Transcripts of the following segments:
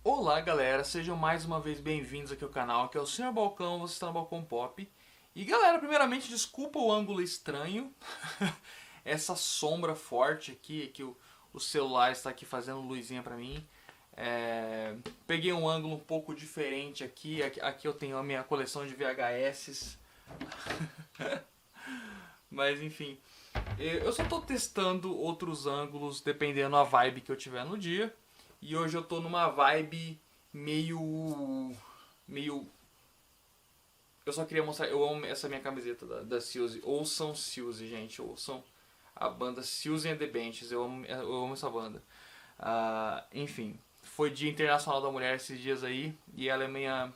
Olá galera, sejam mais uma vez bem-vindos aqui ao canal, que é o Senhor Balcão, você está no Balcão Pop. E galera, primeiramente desculpa o ângulo estranho, essa sombra forte aqui, que o celular está aqui fazendo luzinha pra mim. Peguei um ângulo um pouco diferente aqui eu tenho a minha coleção de VHS. Mas enfim, eu só tô testando outros ângulos dependendo da vibe que eu tiver no dia. E hoje eu tô numa vibe meio. Eu só queria mostrar, eu amo essa minha camiseta da Suzy. Ouçam Suzy, gente, ouçam a banda Suzy and the Benches, eu amo essa banda. Enfim, foi Dia Internacional da Mulher esses dias aí, e ela é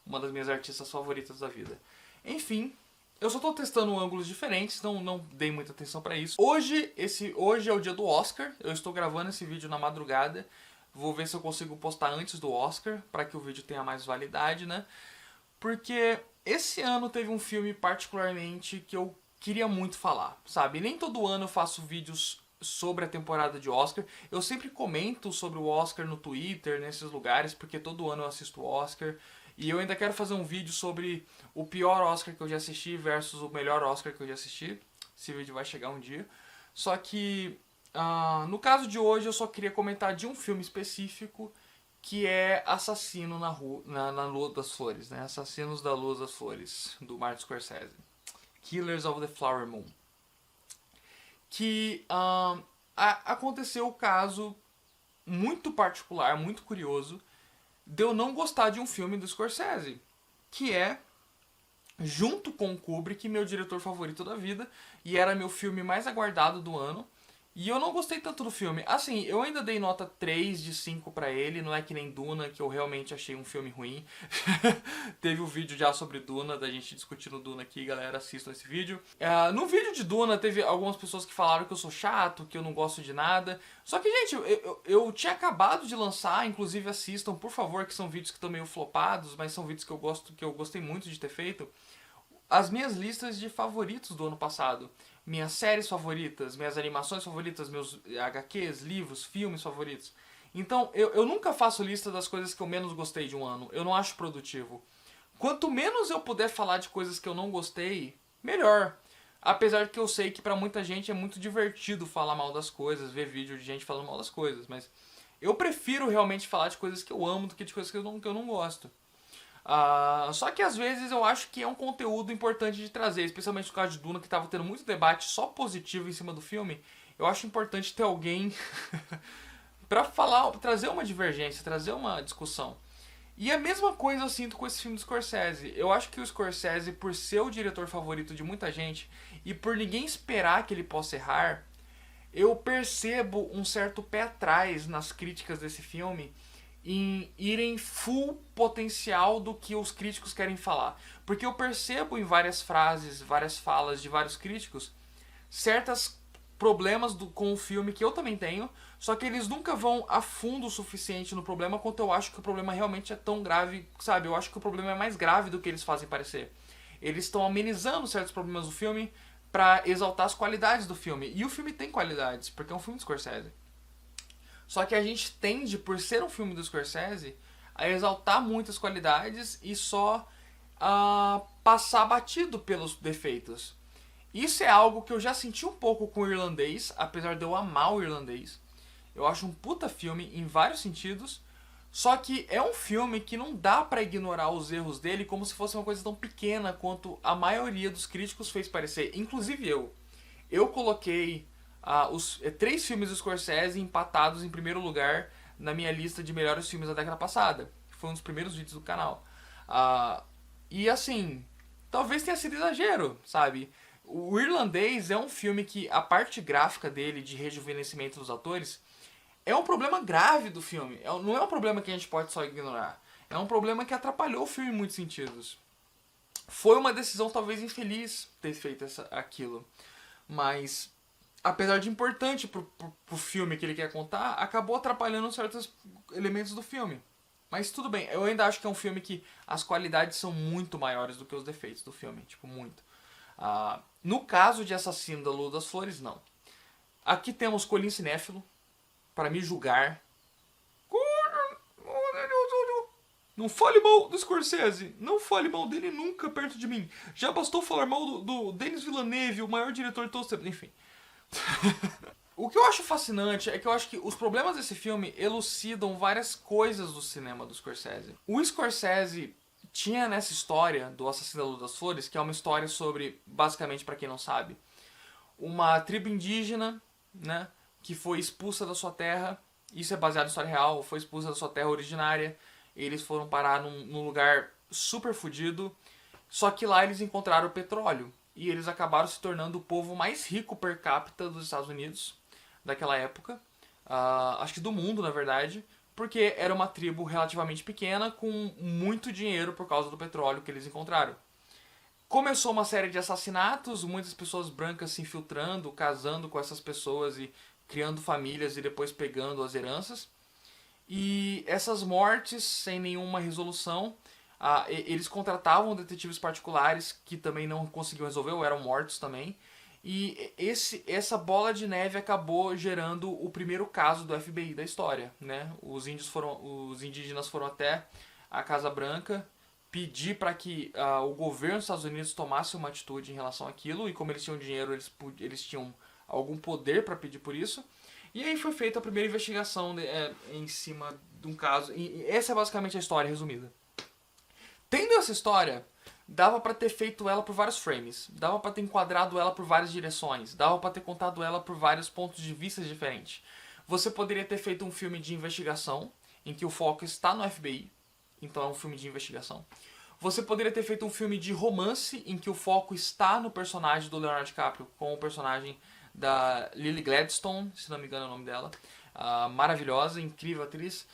uma das minhas artistas favoritas da vida. Enfim, eu só tô testando ângulos diferentes, não dei muita atenção pra isso. Hoje é o dia do Oscar, eu estou gravando esse vídeo na madrugada. Vou ver se eu consigo postar antes do Oscar, para que o vídeo tenha mais validade, né? Porque esse ano teve um filme particularmente que eu queria muito falar, sabe? Nem todo ano eu faço vídeos sobre a temporada de Oscar. Eu sempre comento sobre o Oscar no Twitter, nesses lugares, porque todo ano eu assisto o Oscar. E eu ainda quero fazer um vídeo sobre o pior Oscar que eu já assisti versus o melhor Oscar que eu já assisti. Esse vídeo vai chegar um dia. Só que no caso de hoje eu só queria comentar de um filme específico, que é Assassino na Lua das Flores, né? Assassinos da Lua das Flores, do Martin Scorsese. Killers of the Flower Moon. Que aconteceu o caso muito particular, muito curioso, de eu não gostar de um filme do Scorsese, que é, junto com o Kubrick, meu diretor favorito da vida, e era meu filme mais aguardado do ano. E eu não gostei tanto do filme. Assim, eu ainda dei nota 3 de 5 pra ele. Não é que nem Duna, que eu realmente achei um filme ruim. Teve um vídeo já sobre Duna, da gente discutindo Duna aqui, galera, assistam esse vídeo. No vídeo de Duna, teve algumas pessoas que falaram que eu sou chato, que eu não gosto de nada. Só que, gente, eu tinha acabado de lançar, inclusive assistam, por favor, que são vídeos que estão meio flopados, mas são vídeos que eu gostei muito de ter feito. As minhas listas de favoritos do ano passado. Minhas séries favoritas, minhas animações favoritas, meus HQs, livros, filmes favoritos. Então, eu nunca faço lista das coisas que eu menos gostei de um ano. Eu não acho produtivo. Quanto menos eu puder falar de coisas que eu não gostei, melhor. Apesar de que eu sei que pra muita gente é muito divertido falar mal das coisas, ver vídeo de gente falando mal das coisas. Mas eu prefiro realmente falar de coisas que eu amo do que de coisas que eu não gosto. Só que às vezes eu acho que é um conteúdo importante de trazer, especialmente no caso de Duna, que estava tendo muito debate só positivo em cima do filme. Eu acho importante ter alguém pra falar, trazer uma divergência, trazer uma discussão. E a mesma coisa eu sinto com esse filme do Scorsese. Eu acho que o Scorsese, por ser o diretor favorito de muita gente e por ninguém esperar que ele possa errar, eu percebo um certo pé atrás nas críticas desse filme em irem full potencial do que os críticos querem falar. Porque eu percebo em várias frases, várias falas de vários críticos, certos problemas com o filme que eu também tenho, só que eles nunca vão a fundo o suficiente no problema quanto eu acho que o problema realmente é tão grave, sabe? Eu acho que o problema é mais grave do que eles fazem parecer. Eles estão amenizando certos problemas do filme pra exaltar as qualidades do filme. E o filme tem qualidades, porque é um filme de Scorsese. Só que a gente tende, por ser um filme do Scorsese, a exaltar muitas qualidades e só passar batido pelos defeitos. Isso é algo que eu já senti um pouco com o Irlandês, apesar de eu amar o Irlandês. Eu acho um puta filme em vários sentidos, só que é um filme que não dá pra ignorar os erros dele como se fosse uma coisa tão pequena quanto a maioria dos críticos fez parecer, inclusive eu. Eu coloquei os 3 filmes do Scorsese empatados em primeiro lugar na minha lista de melhores filmes da década passada. Foi um dos primeiros vídeos do canal. E assim, talvez tenha sido exagero, sabe? O Irlandês é um filme que a parte gráfica dele, de rejuvenescimento dos atores, é um problema grave do filme. Não é um problema que a gente pode só ignorar. É um problema que atrapalhou o filme em muitos sentidos. Foi uma decisão talvez infeliz ter feito aquilo. Mas, apesar de importante pro filme que ele quer contar, acabou atrapalhando certos elementos do filme. Mas tudo bem, eu ainda acho que é um filme que as qualidades são muito maiores do que os defeitos do filme. Tipo, muito. No caso de Assassino da Lua das Flores, não. Aqui temos Colin Cinéfilo para me julgar. Não fale mal do Scorsese. Não fale mal dele nunca perto de mim. Já bastou falar mal do Denis Villeneuve, o maior diretor de todos os tempos. Enfim. O que eu acho fascinante é que eu acho que os problemas desse filme elucidam várias coisas do cinema do Scorsese. O Scorsese tinha nessa história do Assassino da Lua das Flores, que é uma história sobre, basicamente para quem não sabe, uma tribo indígena, né, que foi expulsa da sua terra. Isso é baseado em história real. Foi expulsa da sua terra originária. Eles foram parar num lugar super fodido. Só que lá eles encontraram petróleo. E eles acabaram se tornando o povo mais rico per capita dos Estados Unidos daquela época. Acho que do mundo, na verdade. Porque era uma tribo relativamente pequena com muito dinheiro por causa do petróleo que eles encontraram. Começou uma série de assassinatos, muitas pessoas brancas se infiltrando, casando com essas pessoas e criando famílias e depois pegando as heranças. E essas mortes sem nenhuma resolução, eles contratavam detetives particulares que também não conseguiam resolver ou eram mortos também. E essa bola de neve acabou gerando o primeiro caso do FBI da história, né? Os indígenas foram até a Casa Branca pedir para que o governo dos Estados Unidos tomasse uma atitude em relação àquilo, e como eles tinham dinheiro, eles tinham algum poder para pedir por isso. E aí foi feita a primeira investigação em cima de um caso. E essa é basicamente a história resumida. Tendo essa história, dava para ter feito ela por vários frames, dava para ter enquadrado ela por várias direções, dava para ter contado ela por vários pontos de vista diferentes. Você poderia ter feito um filme de investigação, em que o foco está no FBI, então é um filme de investigação. Você poderia ter feito um filme de romance, em que o foco está no personagem do Leonardo DiCaprio, com o personagem da Lily Gladstone, se não me engano é o nome dela. Maravilhosa, incrível atriz.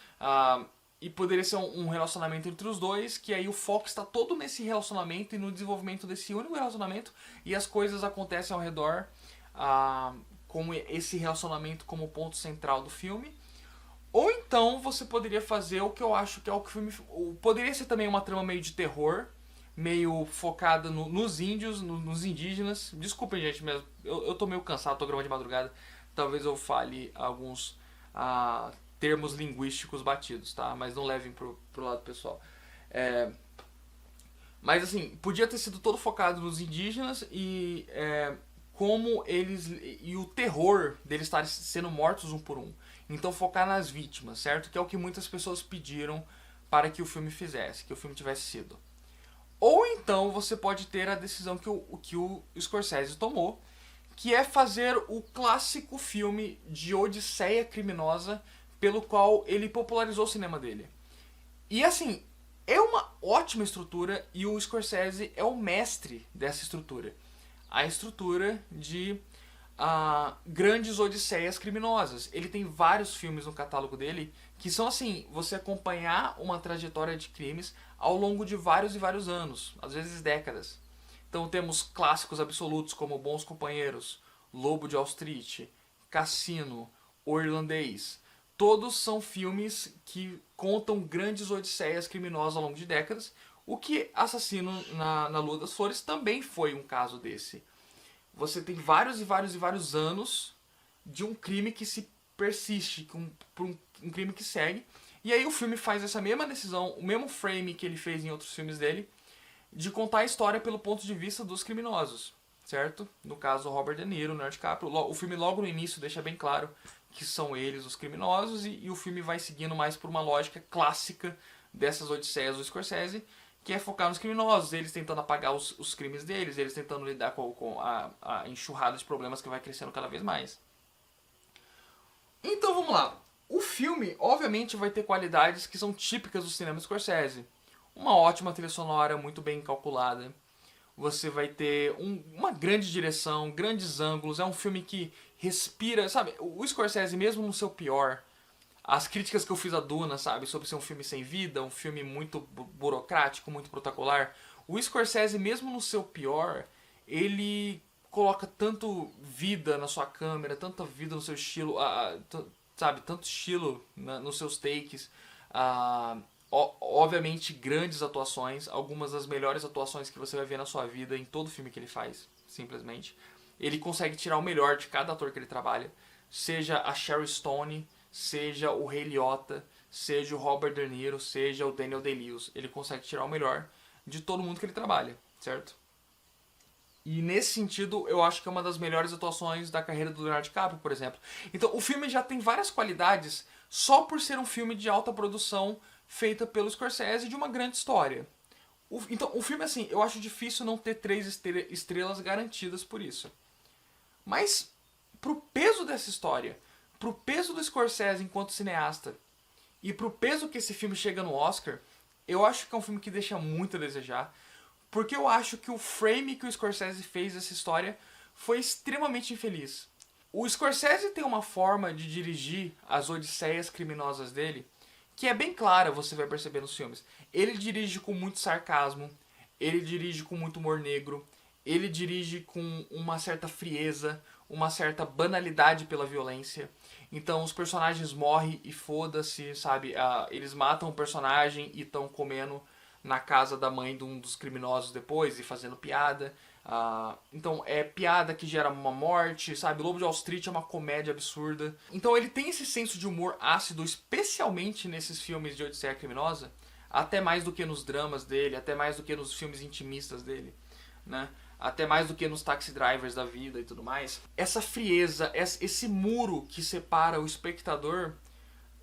E poderia ser um relacionamento entre os dois, que aí o foco está todo nesse relacionamento e no desenvolvimento desse único relacionamento, e as coisas acontecem ao redor, com esse relacionamento como ponto central do filme. Ou então você poderia fazer o que eu acho que é o que o filme... Poderia ser também uma trama meio de terror, meio focada nos índios, nos indígenas. Desculpem, gente, mas eu tô meio cansado, tô gravando de madrugada. Talvez eu fale alguns termos linguísticos batidos, tá? Mas não levem pro lado pessoal. Mas assim, podia ter sido todo focado nos indígenas e como eles... E o terror deles estarem sendo mortos um por um. Então focar nas vítimas, certo? Que é o que muitas pessoas pediram para que o filme fizesse, que o filme tivesse sido. Ou então você pode ter a decisão que o Scorsese tomou, que é fazer o clássico filme de odisseia criminosa pelo qual ele popularizou o cinema dele. E assim, é uma ótima estrutura e o Scorsese é o mestre dessa estrutura. A estrutura de grandes odisseias criminosas. Ele tem vários filmes no catálogo dele que são assim, você acompanhar uma trajetória de crimes ao longo de vários e vários anos, às vezes décadas. Então temos clássicos absolutos como Bons Companheiros, Lobo de Wall Street, Cassino, O Irlandês. Todos são filmes que contam grandes odisseias criminosas ao longo de décadas, o que Assassino na Lua das Flores também foi um caso desse. Você tem vários e vários e vários anos de um crime que se persiste, por um crime que segue. E aí o filme faz essa mesma decisão, o mesmo frame que ele fez em outros filmes dele, de contar a história pelo ponto de vista dos criminosos, certo? No caso, o Robert De Niro, o Leonardo DiCaprio. O filme logo no início deixa bem claro que são eles os criminosos, e o filme vai seguindo mais por uma lógica clássica dessas odisseias do Scorsese, que é focar nos criminosos, eles tentando apagar os crimes deles, eles tentando lidar com a enxurrada de problemas que vai crescendo cada vez mais. Então vamos lá. O filme, obviamente, vai ter qualidades que são típicas do cinema do Scorsese. Uma ótima trilha sonora, muito bem calculada. Você vai ter uma grande direção, grandes ângulos. É um filme que respira, sabe? O Scorsese, mesmo no seu pior, as críticas que eu fiz a Duna, sabe? Sobre ser um filme sem vida, um filme muito burocrático, muito protocolar. O Scorsese, mesmo no seu pior, ele coloca tanto vida na sua câmera, tanta vida no seu estilo, sabe? Tanto estilo nos seus takes. Obviamente, grandes atuações, algumas das melhores atuações que você vai ver na sua vida em todo filme que ele faz, simplesmente. Ele consegue tirar o melhor de cada ator que ele trabalha, seja a Sharon Stone, seja o Ray Liotta, seja o Robert De Niro, seja o Daniel Day-Lewis. Ele consegue tirar o melhor de todo mundo que ele trabalha, certo? E nesse sentido, eu acho que é uma das melhores atuações da carreira do Leonardo DiCaprio, por exemplo. Então, o filme já tem várias qualidades só por ser um filme de alta produção feita pelo Scorsese de uma grande história. Então, o filme, assim, eu acho difícil não ter 3 estrelas garantidas por isso. Mas, pro peso dessa história, pro peso do Scorsese enquanto cineasta, e pro peso que esse filme chega no Oscar, eu acho que é um filme que deixa muito a desejar, porque eu acho que o frame que o Scorsese fez dessa história foi extremamente infeliz. O Scorsese tem uma forma de dirigir as odisseias criminosas dele que é bem clara, você vai perceber nos filmes. Ele dirige com muito sarcasmo, ele dirige com muito humor negro, ele dirige com uma certa frieza, uma certa banalidade pela violência. Então os personagens morrem e foda-se, sabe? Eles matam o personagem e estão comendo na casa da mãe de um dos criminosos depois e fazendo piada. Então é piada que gera uma morte, sabe? Lobo de Wall Street é uma comédia absurda. Então ele tem esse senso de humor ácido, especialmente nesses filmes de Odisseia Criminosa, até mais do que nos dramas dele, até mais do que nos filmes intimistas dele, né? Até mais do que nos Taxi Drivers da vida e tudo mais. Essa frieza, esse muro que separa o espectador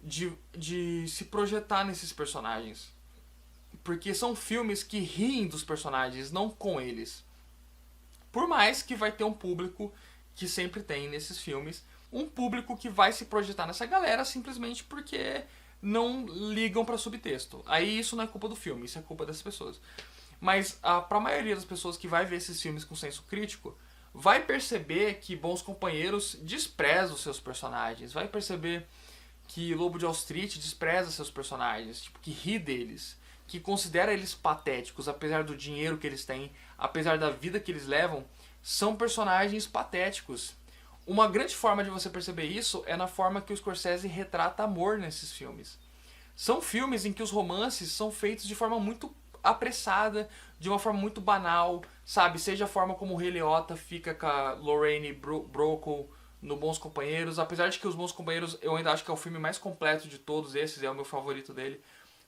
de se projetar nesses personagens. Porque são filmes que riem dos personagens, não com eles. Por mais que vai ter um público que sempre tem nesses filmes, um público que vai se projetar nessa galera simplesmente porque não ligam para subtexto. Aí isso não é culpa do filme, isso é culpa das pessoas. Mas pra maioria das pessoas que vai ver esses filmes com senso crítico, vai perceber que Bons Companheiros despreza os seus personagens, vai perceber que Lobo de Wall Street despreza seus personagens, tipo, que ri deles, que considera eles patéticos, apesar do dinheiro que eles têm, apesar da vida que eles levam, são personagens patéticos. Uma grande forma de você perceber isso é na forma que o Scorsese retrata amor nesses filmes. São filmes em que os romances são feitos de forma muito apressada, de uma forma muito banal, sabe? Seja a forma como o Ray Liotta fica com a Lorraine Bracco no Bons Companheiros, apesar de que Os Bons Companheiros eu ainda acho que é o filme mais completo de todos esses, é o meu favorito dele,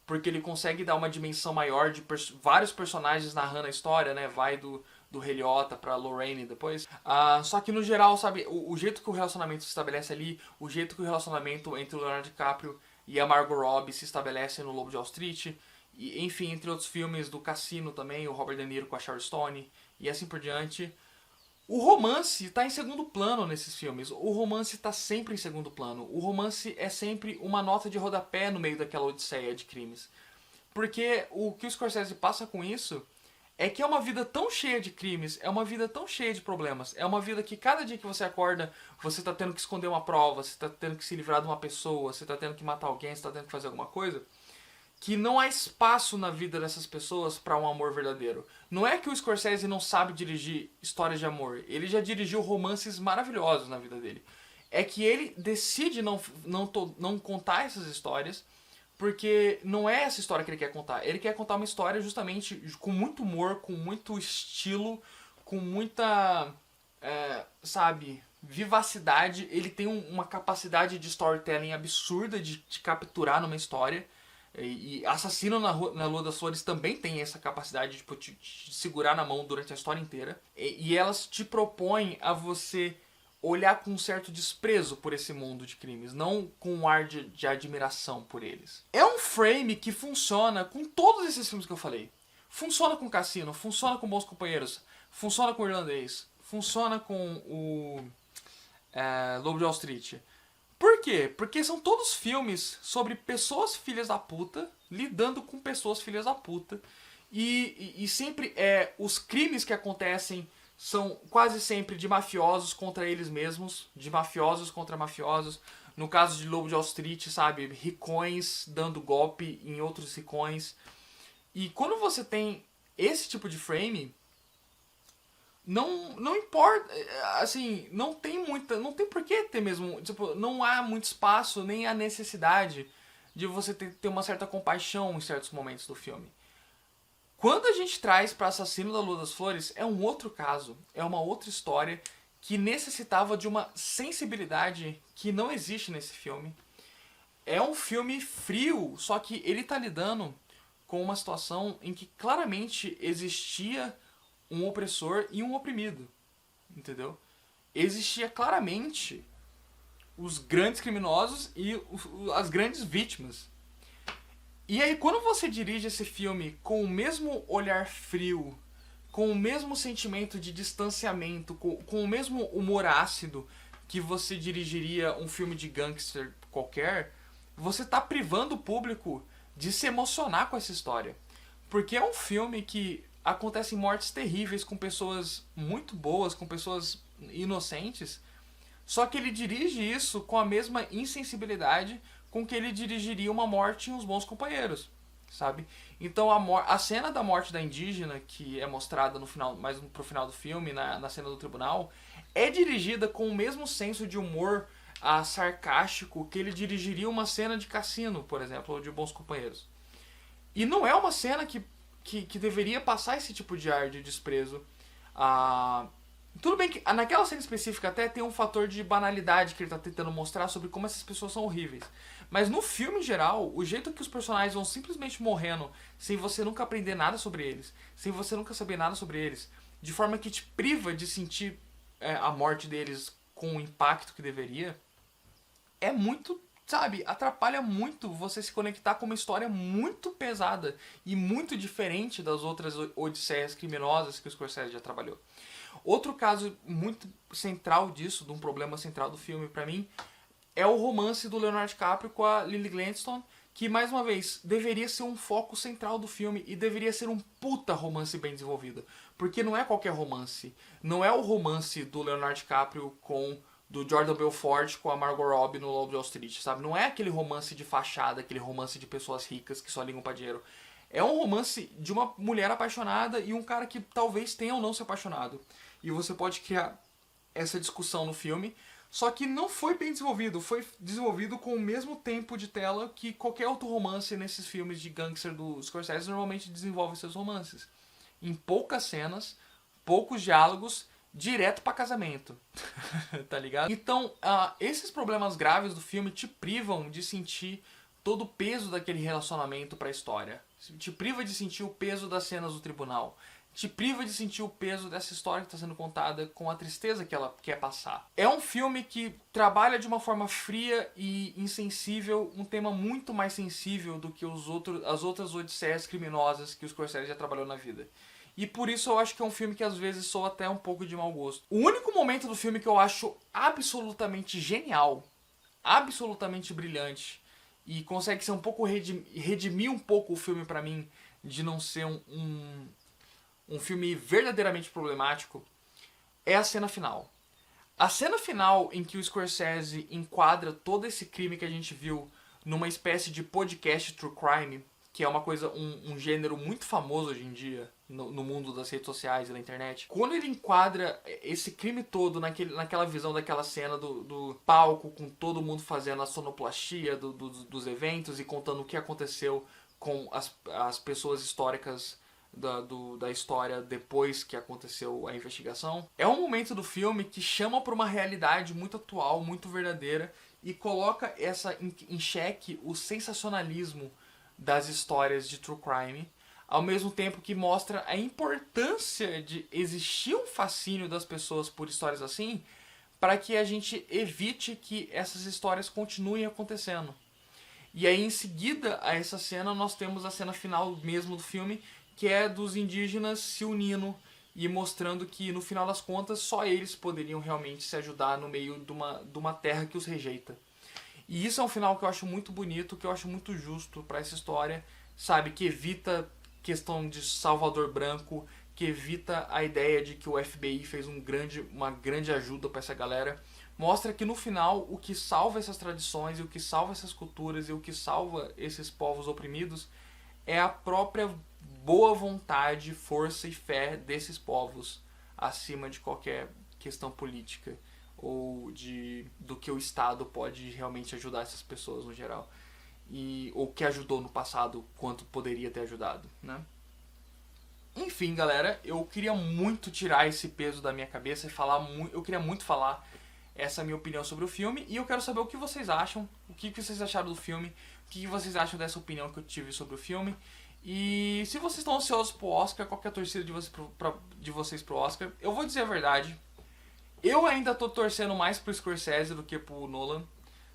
porque ele consegue dar uma dimensão maior de vários personagens narrando a história, né? Vai do Ray Liotta pra Lorraine depois. Só que no geral, sabe, o jeito que o relacionamento se estabelece ali, o jeito que o relacionamento entre o Leonardo DiCaprio e a Margot Robbie se estabelece no Lobo de Wall Street, e, enfim, entre outros filmes do Cassino também, o Robert De Niro com a Sharon Stone, e assim por diante. O romance está em segundo plano nesses filmes. O romance está sempre em segundo plano. O romance é sempre uma nota de rodapé no meio daquela odisseia de crimes. Porque o que o Scorsese passa com isso é que é uma vida tão cheia de crimes, é uma vida tão cheia de problemas, é uma vida que cada dia que você acorda, você está tendo que esconder uma prova, você está tendo que se livrar de uma pessoa, você está tendo que matar alguém, você está tendo que fazer alguma coisa, que não há espaço na vida dessas pessoas para um amor verdadeiro. Não é que o Scorsese não sabe dirigir histórias de amor. Ele já dirigiu romances maravilhosos na vida dele. É que ele decide não contar essas histórias porque não é essa história que ele quer contar. Ele quer contar uma história justamente com muito humor, com muito estilo, com muita, sabe, vivacidade. Ele tem uma capacidade de storytelling absurda de te capturar numa história. E Assassino na Lua das Flores também tem essa capacidade de tipo, te segurar na mão durante a história inteira. E elas te propõem a você olhar com um certo desprezo por esse mundo de crimes, não com um ar de admiração por eles. É um frame que funciona com todos esses filmes que eu falei. Funciona com Cassino, funciona com Bons Companheiros, funciona com o Irlandês, funciona com o Lobo de Wall Street. Por quê? Porque são todos filmes sobre pessoas filhas da puta lidando com pessoas filhas da puta. E sempre os crimes que acontecem são quase sempre de mafiosos contra eles mesmos, de mafiosos contra mafiosos. No caso de Lobo de Wall Street, sabe, ricões dando golpe em outros ricões. E quando você tem esse tipo de frame, não importa, assim, não tem por que ter mesmo, tipo, não há muito espaço, nem a necessidade de você ter uma certa compaixão em certos momentos do filme. Quando a gente traz para Assassino da Lua das Flores, é um outro caso, é uma outra história que necessitava de uma sensibilidade que não existe nesse filme. é um filme frio, só que ele tá lidando com uma situação em que claramente existia um opressor e um oprimido, entendeu? Existia claramente os grandes criminosos e as grandes vítimas. E aí, quando você dirige esse filme com o mesmo olhar frio, com o mesmo sentimento de distanciamento, com o mesmo humor ácido que você dirigiria um filme de gangster qualquer, você tá privando o público de se emocionar com essa história. Porque é um filme que acontecem mortes terríveis com pessoas muito boas, com pessoas inocentes, só que ele dirige isso com a mesma insensibilidade com que ele dirigiria uma morte em Os Bons Companheiros, sabe? Então a cena da morte da indígena, que é mostrada no final, mais pro final do filme, na cena do tribunal, é dirigida com o mesmo senso de humor sarcástico que ele dirigiria uma cena de Cassino, por exemplo, ou de Bons Companheiros. E não é uma cena que deveria passar esse tipo de ar de desprezo. Tudo bem que naquela cena específica até tem um fator de banalidade que ele está tentando mostrar sobre como essas pessoas são horríveis. Mas no filme em geral, o jeito que os personagens vão simplesmente morrendo sem você nunca aprender nada sobre eles, sem você nunca saber nada sobre eles, de forma que te priva de sentir a morte deles com o impacto que deveria, é muito, sabe, atrapalha muito você se conectar com uma história muito pesada e muito diferente das outras odisseias criminosas que o Scorsese já trabalhou. Outro caso muito central disso, de um problema central do filme pra mim, é o romance do Leonardo DiCaprio com a Lily Gladstone, que, mais uma vez, deveria ser um foco central do filme e deveria ser um puta romance bem desenvolvido. Porque não é qualquer romance. Não é o romance do Leonardo DiCaprio do Jordan Belfort com a Margot Robbie no Lobo de Wall Street, sabe? Não é aquele romance de fachada, aquele romance de pessoas ricas que só ligam pra dinheiro. É um romance de uma mulher apaixonada e um cara que talvez tenha ou não se apaixonado. E você pode criar essa discussão no filme, só que não foi bem desenvolvido. Foi desenvolvido com o mesmo tempo de tela que qualquer outro romance nesses filmes de gangster do Scorsese normalmente desenvolve seus romances. Em poucas cenas, poucos diálogos, direto pra casamento. Tá ligado? Então, esses problemas graves do filme te privam de sentir todo o peso daquele relacionamento pra história. Te priva de sentir o peso das cenas do tribunal. Te priva de sentir o peso dessa história que está sendo contada com a tristeza que ela quer passar. É um filme que trabalha de uma forma fria e insensível um tema muito mais sensível do que as outras odisseias criminosas que o Scorsese já trabalhou na vida. E por isso eu acho que é um filme que às vezes soa até um pouco de mau gosto. O único momento do filme que eu acho absolutamente genial, absolutamente brilhante, e consegue ser um pouco redimir um pouco o filme pra mim de não ser um filme verdadeiramente problemático, é a cena final. A cena final em que o Scorsese enquadra todo esse crime que a gente viu numa espécie de podcast true crime, que é uma coisa, um gênero muito famoso hoje em dia no mundo das redes sociais e da internet. Quando ele enquadra esse crime todo naquela visão daquela cena do palco, com todo mundo fazendo a sonoplastia dos eventos e contando o que aconteceu com as pessoas históricas da história depois que aconteceu a investigação, é um momento do filme que chama para uma realidade muito atual, muito verdadeira, e coloca em xeque o sensacionalismo das histórias de true crime, ao mesmo tempo que mostra a importância de existir um fascínio das pessoas por histórias assim, para que a gente evite que essas histórias continuem acontecendo. E aí, em seguida a essa cena, nós temos a cena final mesmo do filme, que é dos indígenas se unindo e mostrando que, no final das contas, só eles poderiam realmente se ajudar no meio de uma terra que os rejeita. E isso é um final que eu acho muito bonito, que eu acho muito justo para essa história, sabe? Que evita questão de Salvador Branco, que evita a ideia de que o FBI fez uma grande ajuda para essa galera. Mostra que no final o que salva essas tradições, e o que salva essas culturas, e o que salva esses povos oprimidos é a própria boa vontade, força e fé desses povos acima de qualquer questão política ou do que o Estado pode realmente ajudar essas pessoas no geral, ou que ajudou no passado quanto poderia ter ajudado, né? Enfim, galera, eu queria muito tirar esse peso da minha cabeça e eu queria muito falar essa é a minha opinião sobre o filme. E eu quero saber o que vocês acham, o que vocês acharam do filme, o que vocês acham dessa opinião que eu tive sobre o filme. E se vocês estão ansiosos pro Oscar, qual que é a torcida de vocês pro Oscar? Eu vou dizer a verdade, eu ainda tô torcendo mais pro Scorsese do que pro Nolan,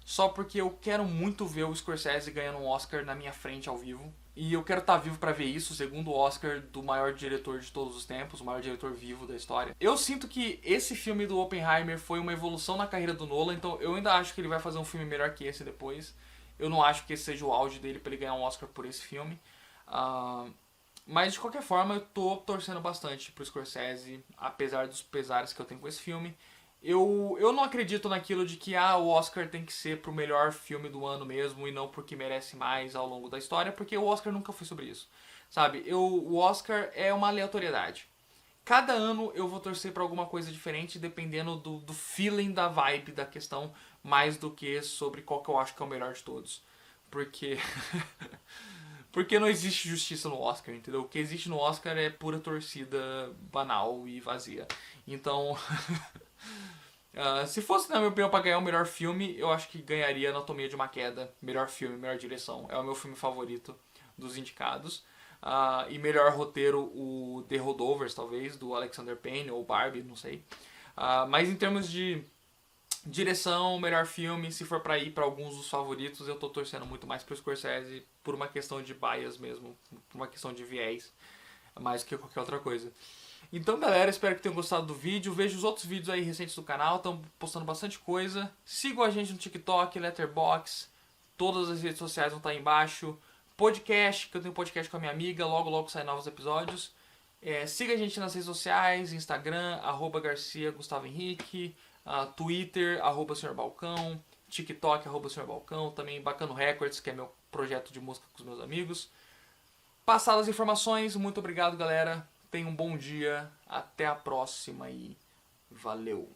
só porque eu quero muito ver o Scorsese ganhando um Oscar na minha frente ao vivo. E eu quero estar vivo pra ver isso, o segundo Oscar do maior diretor de todos os tempos, o maior diretor vivo da história. Eu sinto que esse filme do Oppenheimer foi uma evolução na carreira do Nolan, então eu ainda acho que ele vai fazer um filme melhor que esse depois. Eu não acho que esse seja o auge dele pra ele ganhar um Oscar por esse filme. Mas de qualquer forma eu tô torcendo bastante pro Scorsese, apesar dos pesares que eu tenho com esse filme. Eu não acredito naquilo de que o Oscar tem que ser pro melhor filme do ano mesmo e não porque merece mais ao longo da história, porque o Oscar nunca foi sobre isso. Sabe, o Oscar é uma aleatoriedade. Cada ano eu vou torcer pra alguma coisa diferente, dependendo do feeling, da vibe da questão, mais do que sobre qual que eu acho que é o melhor de todos. Porque porque não existe justiça no Oscar, entendeu? O que existe no Oscar é pura torcida banal e vazia. Então, se fosse, na minha opinião, pra ganhar o melhor filme, eu acho que ganharia Anatomia de uma Queda. Melhor filme, melhor direção. É o meu filme favorito dos indicados. E melhor roteiro, o The Holdovers, talvez, do Alexander Payne, ou Barbie, não sei. Mas em termos de direção, melhor filme, se for pra ir pra alguns dos favoritos, eu tô torcendo muito mais pro Scorsese por uma questão de bias mesmo, por uma questão de viés, mais do que qualquer outra coisa. Então, galera, espero que tenham gostado do vídeo. Vejo os outros vídeos aí recentes do canal, estão postando bastante coisa. Sigam a gente no TikTok, Letterboxd, todas as redes sociais vão estar aí embaixo. Podcast, que eu tenho podcast com a minha amiga, logo logo saem novos episódios. Siga a gente nas redes sociais, Instagram, @Garcia Gustavo Henrique, Twitter, @Sr. Balcão, TikTok, @Sr. Balcão, também Bacano Records, que é meu projeto de música com os meus amigos. Passadas as informações, muito obrigado, galera. Tenham um bom dia, até a próxima e valeu!